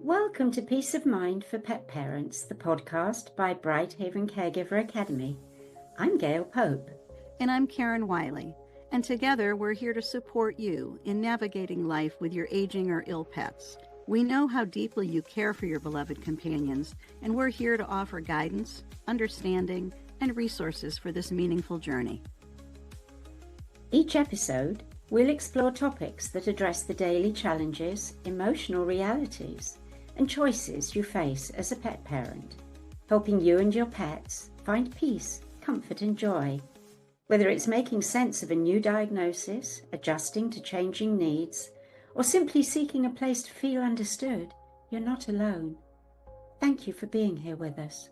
Welcome to Peace of Mind for Pet Parents, the podcast by BrightHaven Caregiver Academy. I'm Gail Pope. And I'm Karen Wylie. And together we're here to support you in navigating life with your aging or ill pets. We know how deeply you care for your beloved companions, and we're here to offer guidance, understanding, and resources for this meaningful journey. Each episode, we'll explore topics that address the daily challenges, emotional realities, and choices you face as a pet parent, helping you and your pets find peace, comfort, and joy. Whether it's making sense of a new diagnosis, adjusting to changing needs, or simply seeking a place to feel understood, you're not alone. Thank you for being here with us.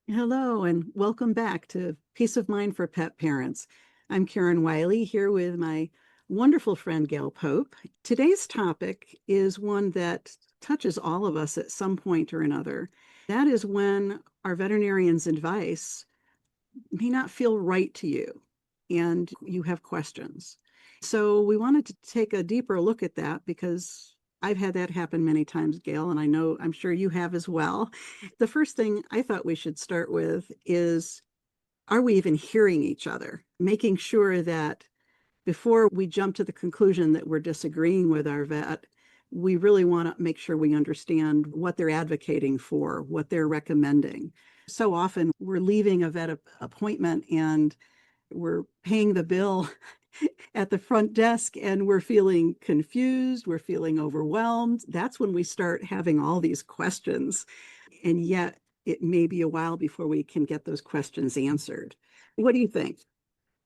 Hello, and welcome back to Peace of Mind for Pet Parents. I'm Karen Wylie, here with my wonderful friend Gail Pope. Today's topic is one that touches all of us at some point or another. That is when our veterinarian's advice may not feel right to you and you have questions. So we wanted to take a deeper look at that because I've had that happen many times, Gail, and I'm sure you have as well. The first thing I thought we should start with is, are we even hearing each other? Making sure that before we jump to the conclusion that we're disagreeing with our vet, we really want to make sure we understand what they're advocating for, what they're recommending. So often we're leaving a vet appointment and we're paying the bill at the front desk and we're feeling confused, we're feeling overwhelmed. That's when we start having all these questions. And yet it may be a while before we can get those questions answered. What do you think?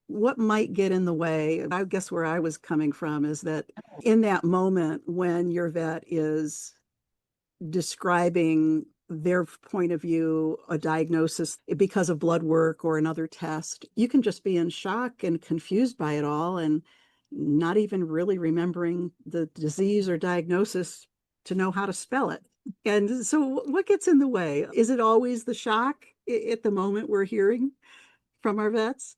What might get in the way? I guess where I was coming from is that in that moment when your vet is describing their point of view, a diagnosis because of blood work or another test, you can just be in shock and confused by it all and not even really remembering the disease or diagnosis to know how to spell it. And so what gets in the way? Is it always the shock at the moment we're hearing from our vets?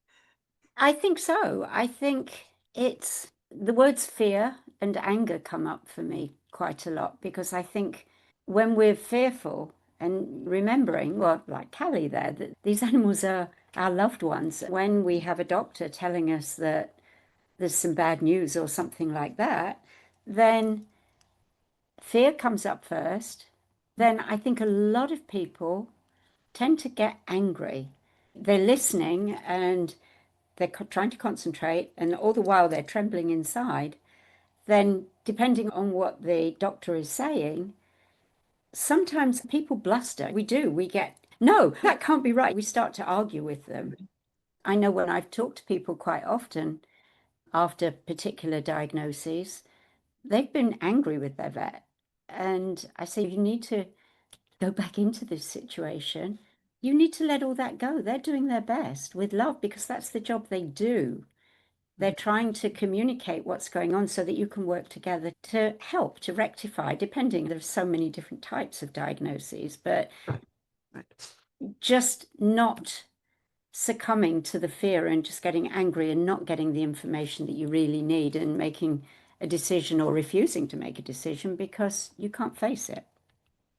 I think so. I think it's the words fear and anger come up for me quite a lot because I think when we're fearful and remembering, well, like Callie there, that these animals are our loved ones. When we have a doctor telling us that there's some bad news or something like that, then fear comes up first. Then I think a lot of people tend to get angry. They're listening and they're trying to concentrate, and all the while they're trembling inside. Then, depending on what the doctor is saying, sometimes people bluster. We get, no, that can't be right. We start to argue with them. I know when I've talked to people quite often after particular diagnoses, they've been angry with their vet. And I say, you need to go back into this situation. You need to let all that go. They're doing their best with love because that's the job they do. They're trying to communicate what's going on so that you can work together to help, to rectify, depending. There's so many different types of diagnoses, but just not succumbing to the fear and just getting angry and not getting the information that you really need and making a decision or refusing to make a decision because you can't face it.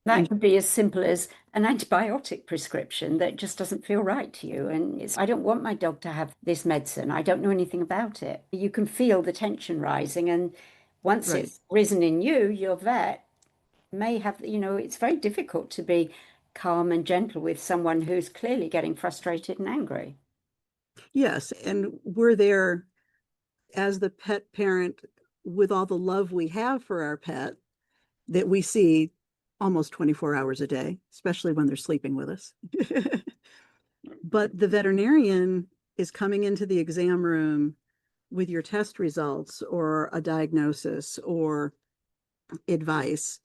That could be as simple as an antibiotic prescription that just doesn't feel right to you. And I don't want my dog to have this medicine. I don't know anything about it. You can feel the tension rising. And once it's risen in you, your vet may have, it's very difficult to be calm and gentle with someone who's clearly getting frustrated and angry. Yes, and we're there as the pet parent with all the love we have for our pet that we see almost 24 hours a day, especially when they're sleeping with us. But the veterinarian is coming into the exam room with your test results or a diagnosis or advice.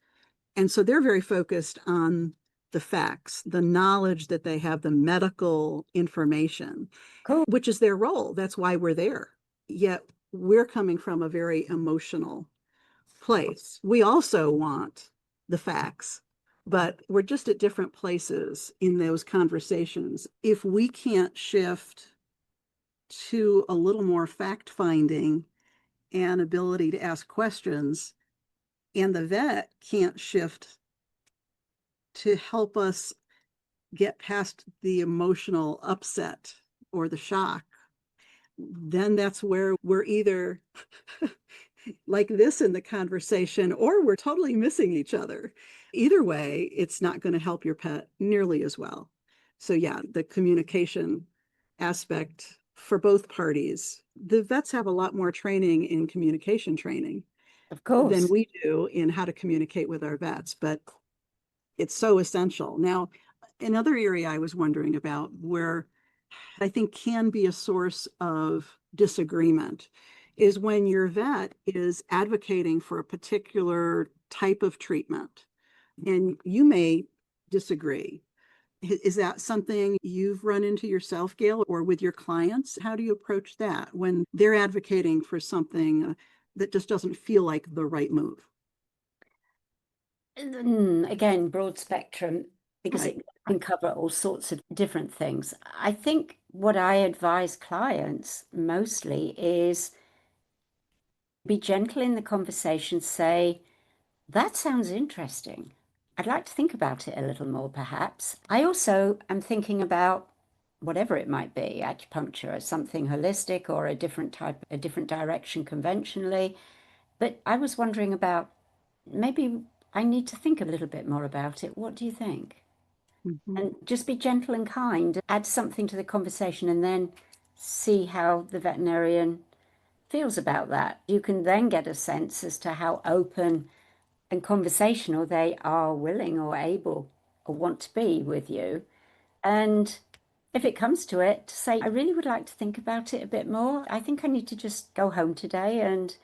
And so they're very focused on the facts, the knowledge that they have, the medical information, Cool. which is their role. That's why we're there. Yet we're coming from a very emotional place. We also want the facts, but we're just at different places in those conversations. If we can't shift to a little more fact finding and ability to ask questions, and the vet can't shift to help us get past the emotional upset or the shock, then that's where we're either like this in the conversation or we're totally missing each other. Either way, it's not going to help your pet nearly as well. So, yeah, the communication aspect for both parties. The vets have a lot more training in communication training Of than course. we do in how to communicate with our vets, but it's so essential. Now, another area I was wondering about where I think can be a source of disagreement is when your vet is advocating for a particular type of treatment and you may disagree. Is that something you've run into yourself, Gail, or with your clients? How do you approach that when they're advocating for something that just doesn't feel like the right move? Again, broad spectrum because Right. it can cover all sorts of different things. I think what I advise clients mostly is be gentle in the conversation, say, that sounds interesting. I'd like to think about it a little more, perhaps. I also am thinking about whatever it might be, acupuncture or something holistic or a different type, a different direction conventionally. But I was wondering about maybe I need to think a little bit more about it. What do you think? Mhm. And just be gentle and kind, add something to the conversation, and then see how the veterinarian feels about that. You can then get a sense as to how open and conversational they are willing or able or want to be with you. And if it comes to it, to say, I really would like to think about it a bit more. I think I need to just go home today and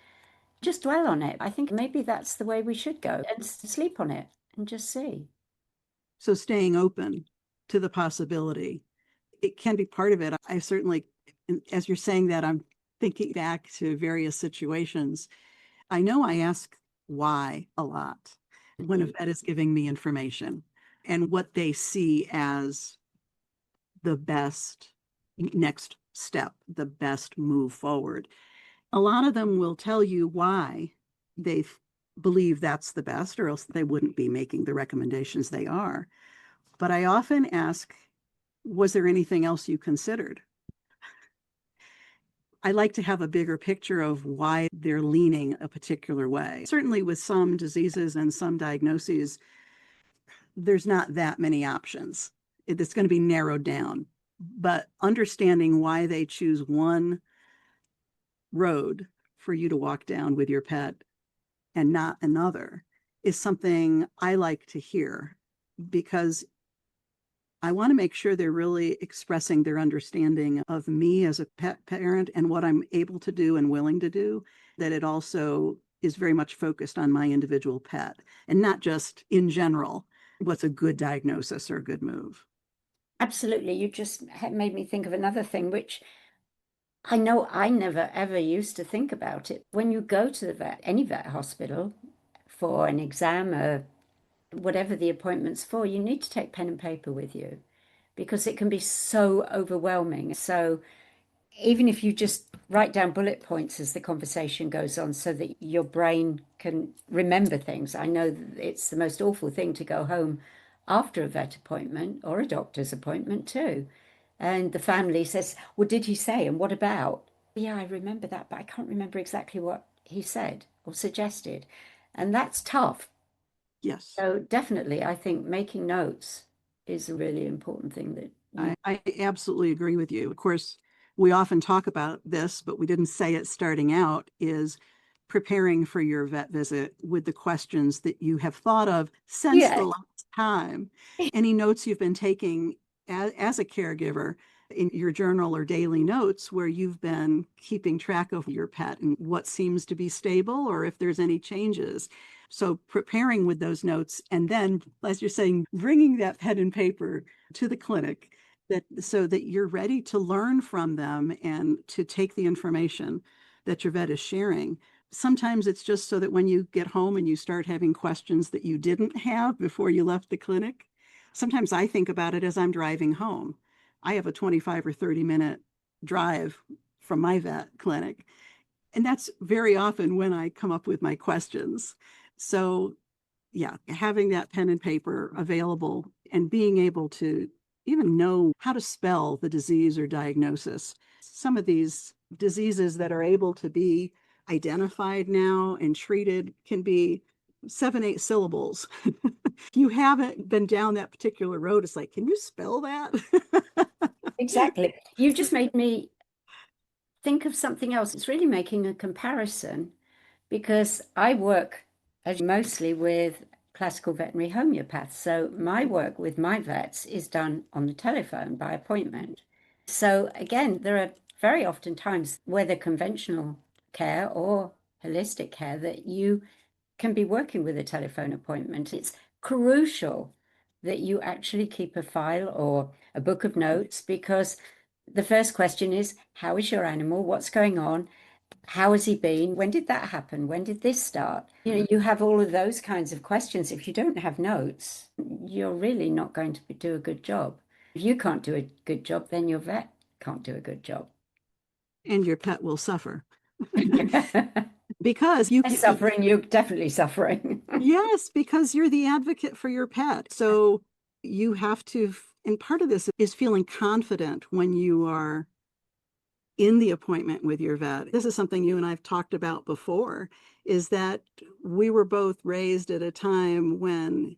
just dwell on it. I think maybe that's the way we should go and sleep on it and just see. So staying open to the possibility, it can be part of it. I certainly, as you're saying that, I'm thinking back to various situations. I know I ask why a lot when a vet is giving me information and what they see as the best next step, the best move forward. A lot of them will tell you why they believe that's the best, or else they wouldn't be making the recommendations they are. But I often ask, was there anything else you considered? I like to have a bigger picture of why they're leaning a particular way. Certainly, with some diseases and some diagnoses, there's not that many options. It's going to be narrowed down. But understanding why they choose one road for you to walk down with your pet and not another is something I like to hear because I want to make sure they're really expressing their understanding of me as a pet parent and what I'm able to do and willing to do, that it also is very much focused on my individual pet and not just in general what's a good diagnosis or a good move. Absolutely. You just made me think of another thing, which I know I never ever used to think about it. When you go to the vet, any vet hospital for an exam or whatever the appointment's for, you need to take pen and paper with you because it can be so overwhelming. So even if you just write down bullet points as the conversation goes on so that your brain can remember things. I know it's the most awful thing to go home after a vet appointment or a doctor's appointment too. And the family says, well, did he say? And what about? Yeah, I remember that, but I can't remember exactly what he said or suggested. And that's tough. Yes. So definitely, I think making notes is a really important thing that you. I absolutely agree with you. Of course, we often talk about this, but we didn't say it starting out, is preparing for your vet visit with the questions that you have thought of since Yeah, the last time. Any notes you've been taking as a caregiver in your journal or daily notes where you've been keeping track of your pet and what seems to be stable or if there's any changes. So preparing with those notes and then, as you're saying, bringing that pen and paper to the clinic that so that you're ready to learn from them and to take the information that your vet is sharing. Sometimes it's just so that when you get home and you start having questions that you didn't have before you left the clinic. Sometimes I think about it as I'm driving home. I have a 25 or 30-minute drive from my vet clinic. And that's very often when I come up with my questions. So yeah, having that pen and paper available and being able to even know how to spell the disease or diagnosis. Some of these diseases that are able to be identified now and treated can be 7, 8 syllables. If you haven't been down that particular road, it's like, can you spell that? Exactly. You've just made me think of something else. It's really making a comparison because I work as mostly with classical veterinary homeopaths. So my work with my vets is done on the telephone by appointment. So again, there are very often times, whether conventional care or holistic care, that you can be working with a telephone appointment. It's crucial that you actually keep a file or a book of notes because the first question is, how is your animal? What's going on? How has he been? When did that happen? When did this start? You have all of those kinds of questions. If you don't have notes, you're really not going to do a good job. If you can't do a good job, then your vet can't do a good job. And your pet will suffer because you can, Suffering, you're definitely suffering. yes, because you're the advocate for your pet. So you have to, and part of this is feeling confident when you are in the appointment with your vet. This is something you and I've talked about before, is that we were both raised at a time when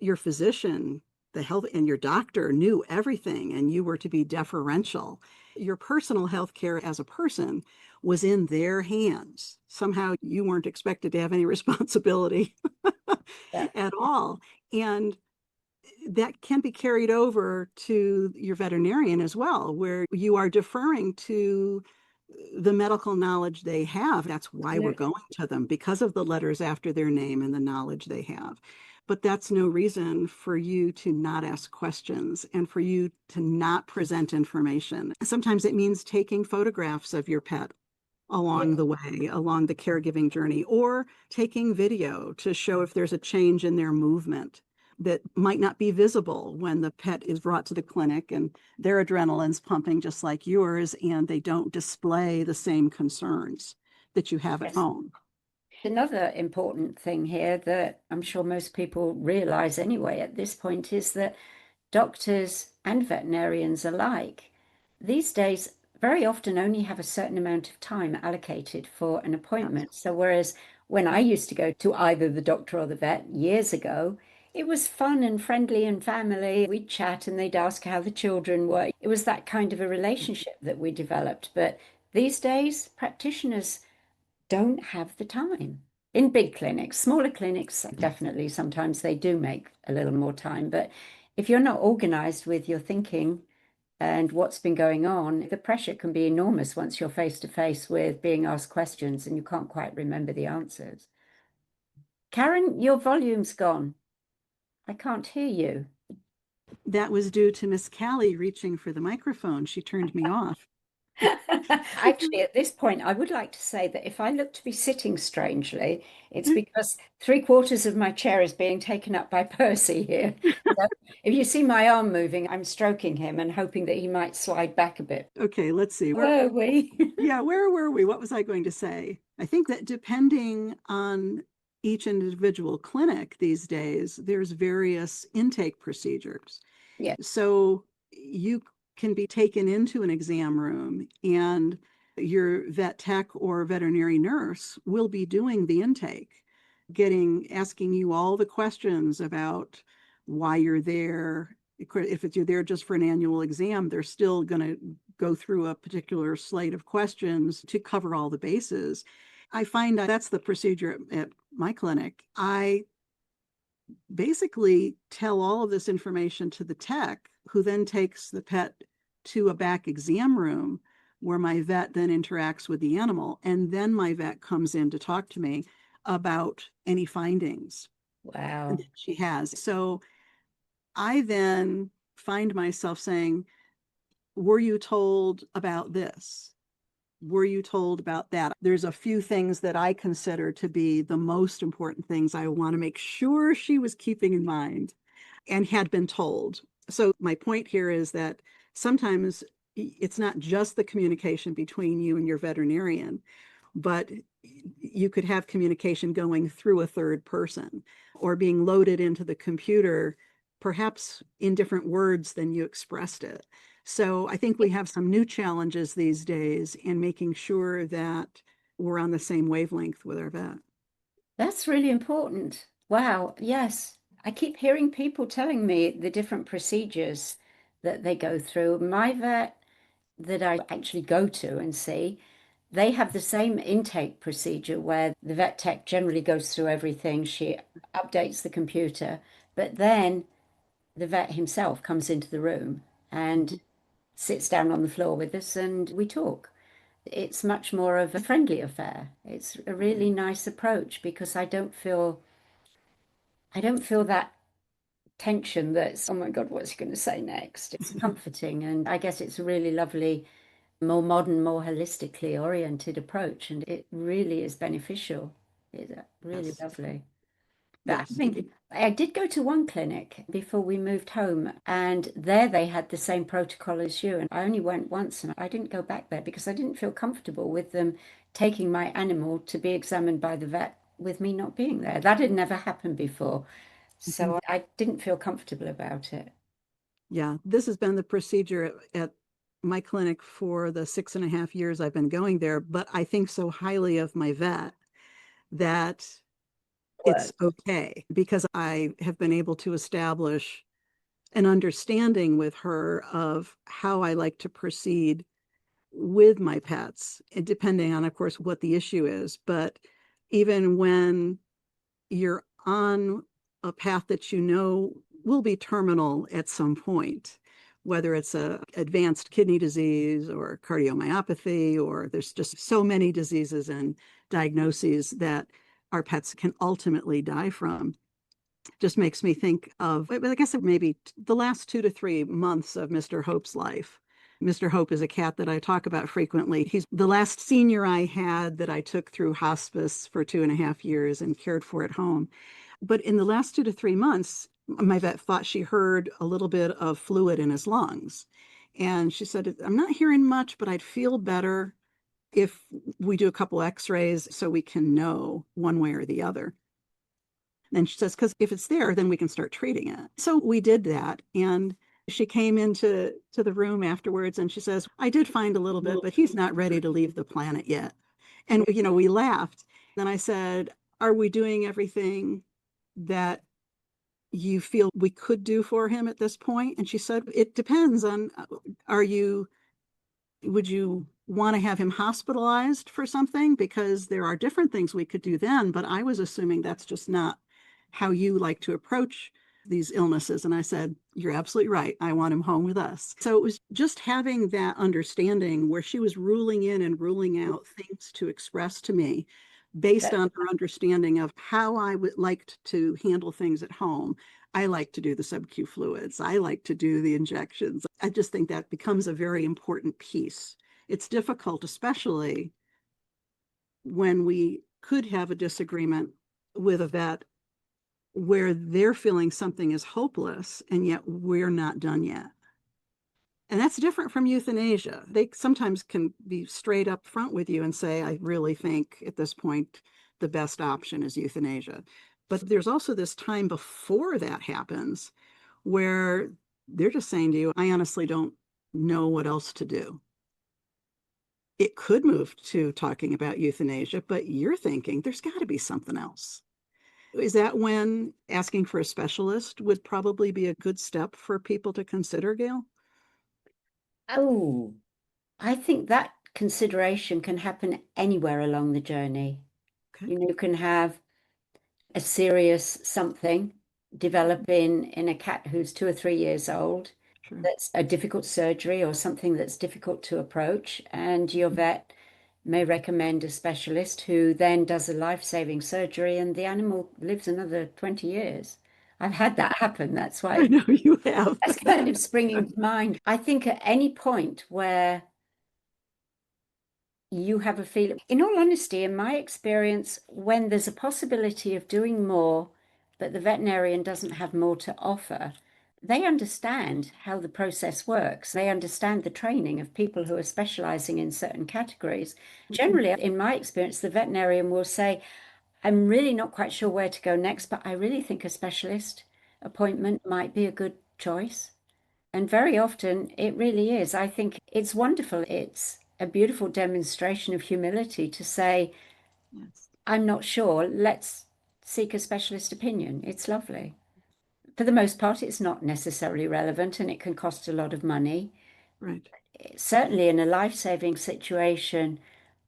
your physician, the health, and your doctor knew everything, and you were to be deferential. Your personal health care as a person was in their hands. Somehow you weren't expected to have any responsibility Yeah. at all. And that can be carried over to your veterinarian as well, where you are deferring to the medical knowledge they have. That's why we're Absolutely. going to them, because of the letters after their name and the knowledge they have. But that's no reason for you to not ask questions and for you to not present information. Sometimes it means taking photographs of your pet along Yeah. the way, along the caregiving journey, or taking video to show if there's a change in their movement that might not be visible when the pet is brought to the clinic and their adrenaline's pumping just like yours, and they don't display the same concerns that you have at Yes. home. Another important thing here that I'm sure most people realize anyway at this point is that doctors and veterinarians alike these days very often only have a certain amount of time allocated for an Yes. appointment. So, whereas when I used to go to either the doctor or the vet years ago, it was fun and friendly and family. We'd chat and they'd ask how the children were. It was that kind of a relationship that we developed. But these days, practitioners don't have the time. In big clinics, smaller clinics, definitely sometimes they do make a little more time. But if you're not organized with your thinking and what's been going on, the pressure can be enormous once you're face to face with being asked questions and you can't quite remember the answers. Karen, your volume's gone. I can't hear you. That was due to Miss Callie reaching for the microphone. She turned me off. Actually, at this point, I would like to say that if I look to be sitting strangely, it's because three-quarters of my chair is being taken up by Percy here. So if you see my arm moving, I'm stroking him and hoping that he might slide back a bit. Okay, let's see. Were we? Yeah, where were we? What was I going to say? I think that depending on each individual clinic these days, there's various intake procedures. Yeah. So you can be taken into an exam room and your vet tech or veterinary nurse will be doing the intake, asking you all the questions about why you're there. If you're there just for an annual exam, they're still going to go through a particular slate of questions to cover all the bases. I find that's the procedure at my clinic. I basically tell all of this information to the tech, who then takes the pet to a back exam room where my vet then interacts with the animal. And then my vet comes in to talk to me about any findings that Wow. she has. So I then find myself saying, were you told about this? Were you told about that? There's a few things that I consider to be the most important things I want to make sure she was keeping in mind and had been told. So my point here is that sometimes it's not just the communication between you and your veterinarian, but you could have communication going through a third person or being loaded into the computer, perhaps in different words than you expressed it. So I think we have some new challenges these days in making sure that we're on the same wavelength with our vet. That's really important. Wow. Yes. I keep hearing people telling me the different procedures that they go through. My vet that I actually go to and see, they have the same intake procedure where the vet tech generally goes through everything. She updates the computer, but then the vet himself comes into the room and sits down on the floor with us and we talk. It's much more of a friendly affair. It's a really nice approach because I don't feel that tension that's, oh my God, what's he going to say next? It's comforting. And I guess it's a really lovely, more modern, more holistically oriented approach. And it really is beneficial. It's really Yes, lovely. But I yes. think I did go to one clinic before we moved home, and there they had the same protocol as you. And I only went once, and I didn't go back there because I didn't feel comfortable with them taking my animal to be examined by the vet with me not being there. That had never happened before. Mhm. So I didn't feel comfortable about it. Yeah, this has been the procedure at my clinic for the 6.5 years I've been going there, but I think so highly of my vet that it's Work. okay because I have been able to establish an understanding with her of how I like to proceed with my pets, depending on, of course, what the issue is. But even when you're on a path that you know will be terminal at some point, whether it's a advanced kidney disease or cardiomyopathy, or there's just so many diseases and diagnoses that our pets can ultimately die from. Just makes me think of, I guess, maybe the last 2 to 3 months of Mr. Hope's life. Mr. Hope is a cat that I talk about frequently. He's the last senior I had that I took through hospice for 2.5 years and cared for at home. But in the last 2 to 3 months, my vet thought she heard a little bit of fluid in his lungs. And she said, I'm not hearing much, but I'd feel better if we do a couple x-rays so we can know one way or the other. And she says, because if it's there, then we can start treating it. So we did that. And she came into the room afterwards and she says, I did find a little bit, but he's not ready to leave the planet yet. And, we laughed. Then I said, are we doing everything that you feel we could do for him at this point? And she said, it depends on, would you want to have him hospitalized for something? Because there are different things we could do then, but I was assuming that's just not how you like to approach these illnesses. And I said, you're absolutely right. I want him home with us. So it was just having that understanding where she was ruling in and ruling out things to express to me based That, on her understanding of how I would like to handle things at home. I like to do the sub-Q fluids. I like to do the injections. I just think that becomes a very important piece. It's difficult, especially when we could have a disagreement with a vet where they're feeling something is hopeless and yet we're not done yet. And that's different from euthanasia. They sometimes can be straight up front with you and say, I really think at this point the best option is euthanasia. But there's also this time before that happens where they're just saying to you, I honestly don't know what else to do. It could move to talking about euthanasia, but you're thinking there's got to be something else. Is that when asking for a specialist would probably be a good step for people to consider, Gail? oh, I think that consideration can happen anywhere along the journey. Okay, You can have a serious something develop in a cat who's 2 or 3 years old sure. that's a difficult surgery or something that's difficult to approach, and your vet may recommend a specialist who then does a life-saving surgery and the animal lives another 20 years. I've had that happen. That's I why know you have. that's kind of springing to mind. I think at any point where you have a feeling, in all honesty, in my experience, when there's a possibility of doing more, but the veterinarian doesn't have more to offer, they understand how the process works. They understand the training of people who are specializing in certain categories. Mhm. Generally, in my experience, the veterinarian will say, I'm really not quite sure where to go next, but I really think a specialist appointment might be a good choice. And very often it really is. I think it's wonderful. It's a beautiful demonstration of humility to say, Yes. I'm not sure, let's seek a specialist opinion. It's lovely. For the most part, it's not necessarily relevant and it can cost a lot of money. Right. Certainly in a life-saving situation,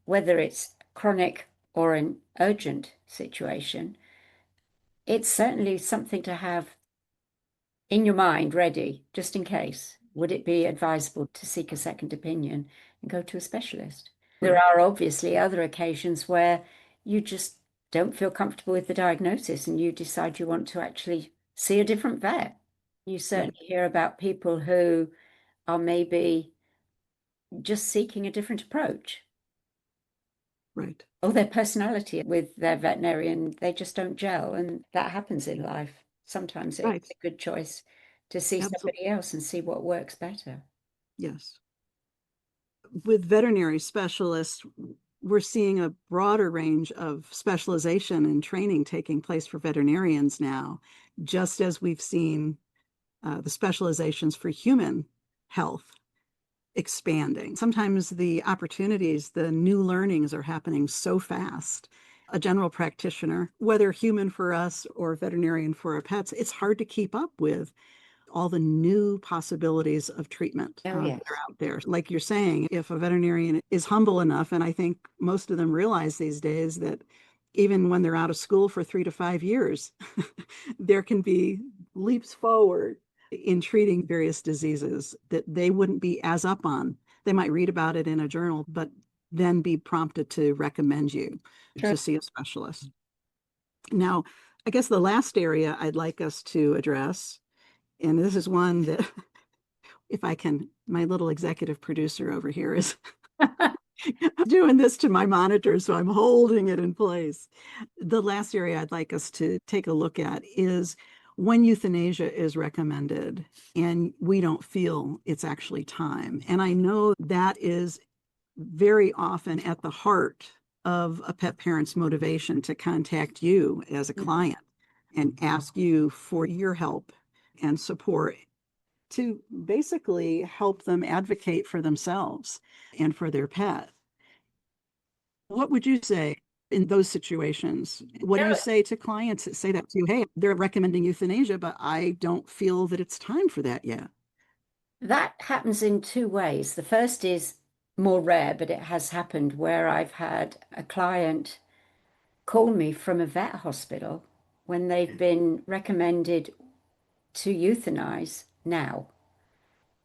whether it's chronic or an urgent situation, it's certainly something to have in your mind ready, just in case. Would it be advisable to seek a second opinion and go to a specialist? There Right. are obviously other occasions where you just don't feel comfortable with the diagnosis and you decide you want to actually see a different vet. You Right. certainly hear about people who are maybe just seeking a different approach. Right. Or their personality with their veterinarian, they just don't gel, and that happens in life. Sometimes it's Right. a good choice to see Absolutely. somebody else and see what works better. Yes. With veterinary specialists, we're seeing a broader range of specialization and training taking place for veterinarians now, just as we've seen the specializations for human health expanding. Sometimes the opportunities, the new learnings are happening so fast. A general practitioner, whether human for us or veterinarian for our pets, it's hard to keep up with all the new possibilities of treatment Oh, that are yes. out there. Like you're saying, if a veterinarian is humble enough, and I think most of them realize these days that even when they're out of school for 3 to 5 years, there can be leaps forward in treating various diseases that they wouldn't be as up on. They might read about it in a journal, but then be prompted to recommend you True. to see a specialist. Now, I guess the last area I'd like us to address, and this is one that, if I can, my little executive producer over here is doing this to my monitor, so I'm holding it in place. The last area I'd like us to take a look at is when euthanasia is recommended and we don't feel it's actually time. And I know that is very often at the heart of a pet parent's motivation to contact you as a client and ask you for your help and support to basically help them advocate for themselves and for their pet. What would you say in those situations? What do you No, say to clients that say that to you? Hey, they're recommending euthanasia, but I don't feel that it's time for that yet. that happens in two ways. The first is more rare, but it has happened where I've had a client call me from a vet hospital when they've been recommended to euthanize now.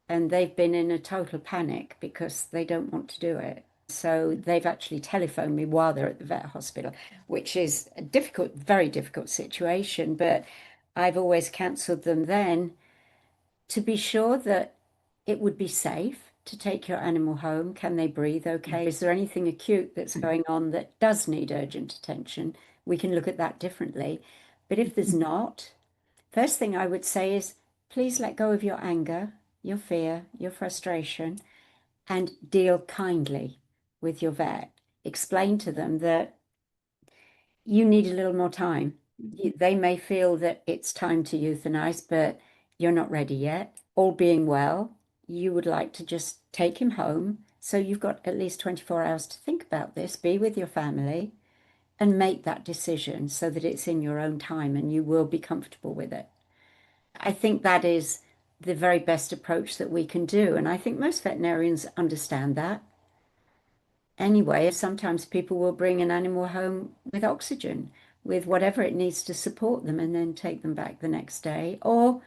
And they've been in a total panic because they don't want to do it. So they've actually telephoned me while they're at the vet hospital, which is a difficult, very difficult situation. But I've always counseled them then to be sure that it would be safe to take your animal home. Can they breathe okay? Is there anything acute that's going on that does need urgent attention? We can look at that differently. But if there's not, first thing I would say is please let go of your anger, your fear, your frustration, and deal kindly with your vet. Explain to them that you need a little more time. They may feel that it's time to euthanize, but you're not ready yet. All being well, you would like to just take him home. So you've got at least 24 hours to think about this, be with your family, and make that decision so that it's in your own time and you will be comfortable with it. I think that is the very best approach that we can do. And I think most veterinarians understand that. Anyway, sometimes people will bring an animal home with oxygen, with whatever it needs to support them, and then take them back the next day. Or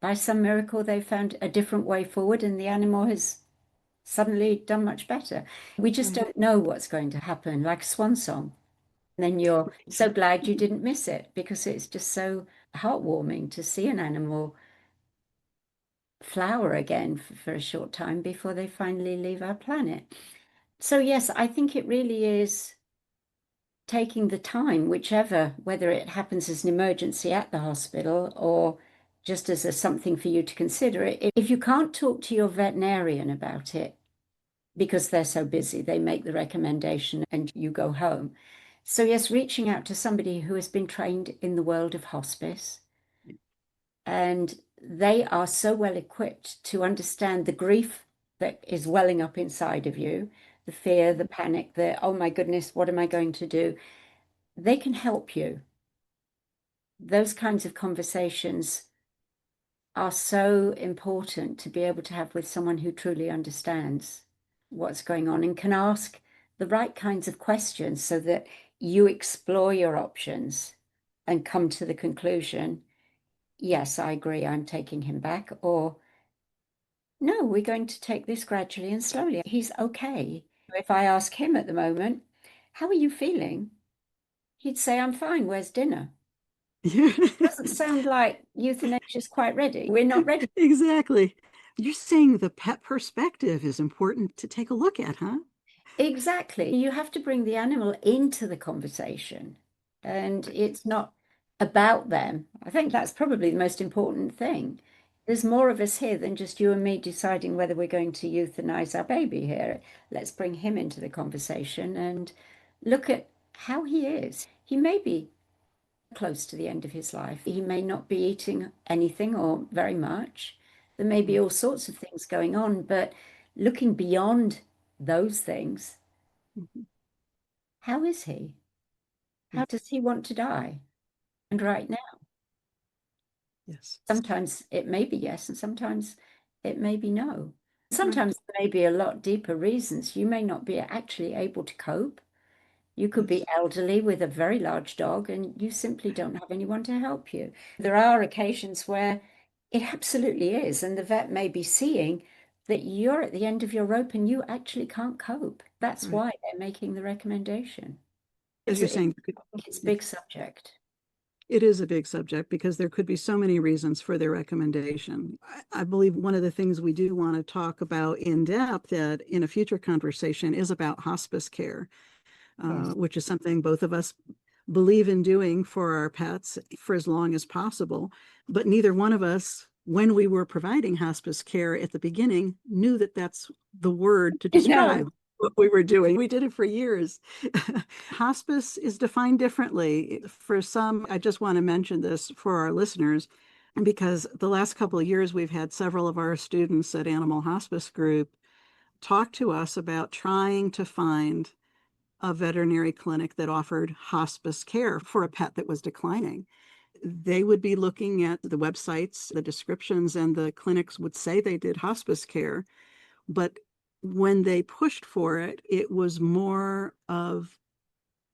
by some miracle, they found a different way forward and the animal has suddenly done much better. We just Right. don't know what's going to happen, like a swan song. And then you're so glad you didn't miss it because it's just so heartwarming to see an animal flower again for a short time before they finally leave our planet. So, yes, I think it really is taking the time, whichever, whether it happens as an emergency at the hospital or just as a something for you to consider. If you can't talk to your veterinarian about it because they're so busy, they make the recommendation and you go home. So, yes, reaching out to somebody who has been trained in the world of hospice, and they are so well equipped to understand the grief that is welling up inside of you, the fear, the panic, the, oh my goodness, what am I going to do? They can help you. Those kinds of conversations are so important to be able to have with someone who truly understands what's going on and can ask the right kinds of questions so that you explore your options and come to the conclusion, yes, I agree, I'm taking him back, or no, we're going to take this gradually and slowly. He's okay. If I ask him at the moment, how are you feeling? He'd say, I'm fine, where's dinner? Yeah. Doesn't sound like euthanasia's quite ready. We're not ready. Exactly. You're saying the pet perspective is important to take a look at, huh? Exactly. You have to bring the animal into the conversation, and it's not about them. I think that's probably the most important thing. There's more of us here than just you and me deciding whether we're going to euthanize our baby here. Let's bring him into the conversation and look at how he is. He may be close to the end of his life. He may not be eating anything or very much. There may be all sorts of things going on, but looking beyond those things, Mhm. how is he? Yeah. How does he want to die? And right now, Yes. sometimes it may be yes, and sometimes it may be no. Right. Sometimes there may be a lot deeper reasons. You may not be actually able to cope. You could be Yes. elderly with a very large dog, and you simply don't have anyone to help you. There are occasions where it absolutely is, and the vet may be seeing that you're at the end of your rope and you actually can't cope. That's Right. why they're making the recommendation. As you're saying, I think it's a yeah, big subject. it is a big subject because there could be so many reasons for their recommendation. I believe one of the things we do want to talk about in depth in a future conversation is about hospice care, Yes. which is something both of us believe in doing for our pets for as long as possible. But neither one of us, when we were providing hospice care at the beginning, knew that that's the word to No. describe what we were doing. We did it for years. Hospice is defined differently. For some, I just want to mention this for our listeners because the last couple of years we've had several of our students at Animal Hospice Group talk to us about trying to find a veterinary clinic that offered hospice care for a pet that was declining. They would be looking at the websites, the descriptions, and the clinics would say they did hospice care. But when they pushed for it, it was more of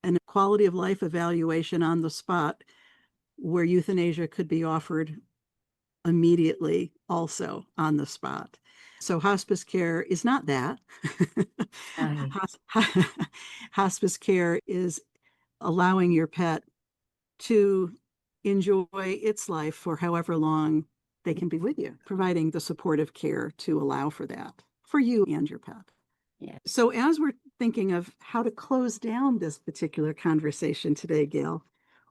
an quality of life evaluation on the spot where euthanasia could be offered immediately, also on the spot. So hospice care is not that. No. Hospice care is allowing your pet to enjoy its life for however long they can be with you, providing the supportive care to allow for that for you and your pet. Yes. So, as we're thinking of how to close down this particular conversation today, Gail,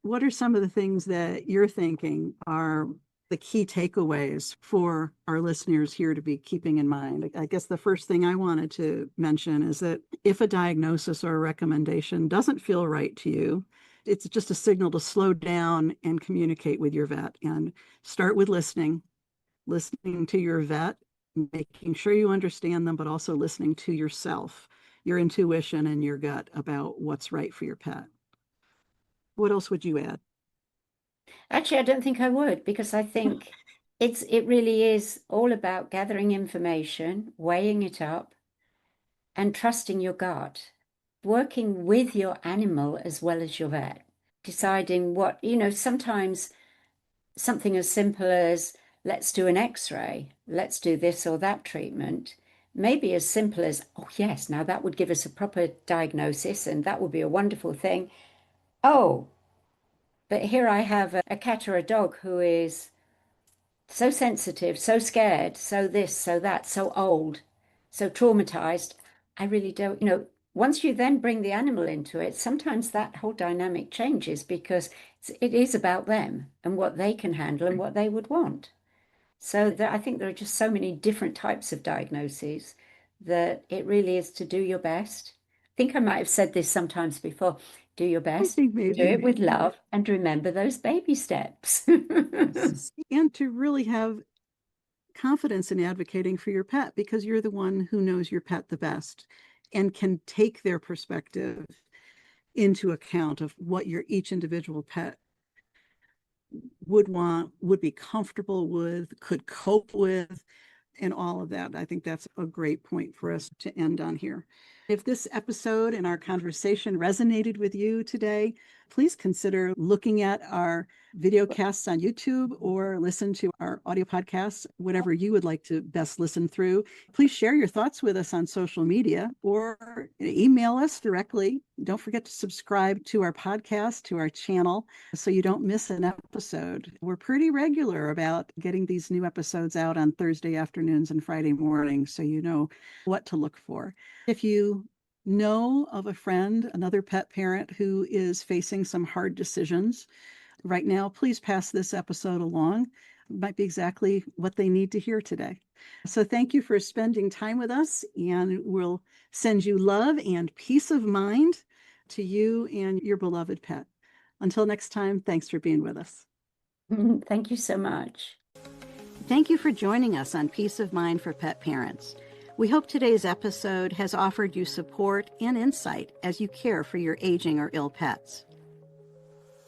what are some of the things that you're thinking are the key takeaways for our listeners here to be keeping in mind? I guess the first thing I wanted to mention is that if a diagnosis or a recommendation doesn't feel right to you, it's just a signal to slow down and communicate with your vet and start with listening to your vet, making sure you understand them, but also listening to yourself, your intuition and your gut about what's right for your pet. What else would you add? Actually, I don't think I would because I think it really is all about gathering information, weighing it up, and trusting your gut, working with your animal as well as your vet, deciding what, sometimes something as simple as let's do an x-ray, let's do this or that treatment, maybe as simple as, oh, yes, now that would give us a proper diagnosis and that would be a wonderful thing. Oh, but here I have a cat or a dog who is so sensitive, so scared, so this, so that, so old, so traumatized. I really don't, once you then bring the animal into it, sometimes that whole dynamic changes because it is about them and what they can handle and what they would want. So I think there are just so many different types of diagnoses that it really is to do your best. I think I might have said this sometimes before. Do your I best, think do maybe. it with love, and remember those baby steps. Yes. And to really have confidence in advocating for your pet because you're the one who knows your pet the best and can take their perspective into account of what your each individual pet would want, would be comfortable with, could cope with, and all of that. I think that's a great point for us to end on here. If this episode and our conversation resonated with you today, please consider looking at our video casts on YouTube or listen to our audio podcasts, whatever you would like to best listen through. Please share your thoughts with us on social media or email us directly. Don't forget to subscribe to our podcast, to our channel, so you don't miss an episode. We're pretty regular about getting these new episodes out on Thursday afternoons and Friday mornings, so you know what to look for. If you know of a friend, another pet parent who is facing some hard decisions right now, please pass this episode along. It might be exactly what they need to hear today. So thank you for spending time with us, and we'll send you love and peace of mind to you and your beloved pet. Until next time, thanks for being with us. Thank you so much. Thank you for joining us on Peace of Mind for Pet Parents. We hope today's episode has offered you support and insight as you care for your aging or ill pets.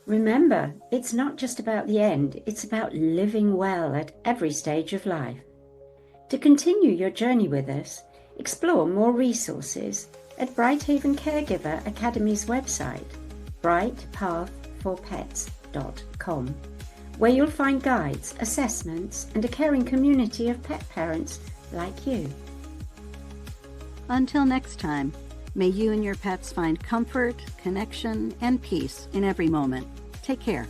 Remember, it's not just about the end, it's about living well at every stage of life. To continue your journey with us, explore more resources at BrightHaven Caregiver Academy's website, brightpathforpets.com, where you'll find guides, assessments, and a caring community of pet parents like you. Until next time, may you and your pets find comfort, connection, and peace in every moment. Take care.